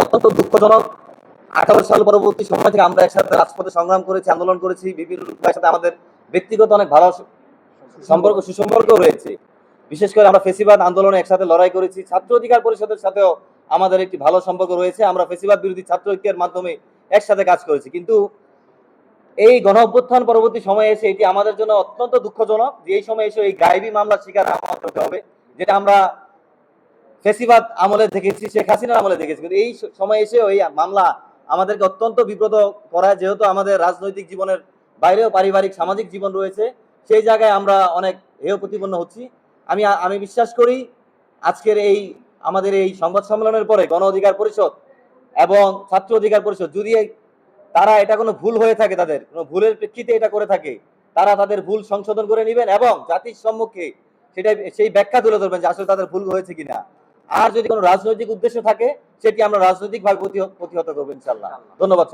অত্যন্ত দুঃখজনক। 18 সাল পরবর্তী সময় থেকে আমরা একসাথে রাজপথে সংগ্রাম করেছি, আন্দোলন করেছি। বিভিন্ন লোকের সাথে আমাদের ব্যক্তিগত অনেক ভালো সুসম্পর্ক রয়েছে। বিশেষ করে আমরা ফেসিবাদ আন্দোলনে একসাথে লড়াই করেছি। ছাত্র অধিকার পরিষদের সাথেও আমাদের একটি ভালো সম্পর্ক রয়েছে। আমরা ফেসিবাদ বিরোধী ছাত্র ঐক্যের মাধ্যমে একসাথে কাজ করেছি। কিন্তু এই গণ-অভ্যুত্থান পরবর্তী সময়ে এসে এটি আমাদের জন্য অত্যন্ত দুঃখজনক যে এই সময় এসে এই গায়েবী মামলার শিকার আমাদের হতে হবে, যেটা আমরা ফেসিবাদ আমলে দেখেছি, শেখ হাসিনার আমলে দেখেছি। কিন্তু এই সময় এসে ওই মামলা আমাদেরকে অত্যন্ত বিব্রত করায়, যেহেতু আমাদের রাজনৈতিক জীবনের বাইরেও পারিবারিক সামাজিক জীবন রয়েছে, সেই জায়গায় আমরা অনেক হেয় প্রতিপন্ন হচ্ছি। আমি বিশ্বাস করি আজকের এই আমাদের এই সংবাদ সম্মেলনের পরে গণ অধিকার পরিষদ এবং ছাত্র অধিকার পরিষদ যদি তারা এটা কোনো ভুল হয়ে থাকে, তাদের কোনো ভুলের প্রেক্ষিতে এটা করে থাকে, তারা তাদের ভুল সংশোধন করে নেবেন এবং জাতির সম্মুখে সেই ব্যাখ্যা তুলে ধরবেন যে আসলে তাদের ভুল হয়েছে কিনা। আর যদি কোনো রাজনৈতিক উদ্দেশ্য থাকে সেটি আমরা রাজনৈতিকভাবে প্রতিহত করবো ইনশাআল্লাহ। ধন্যবাদ।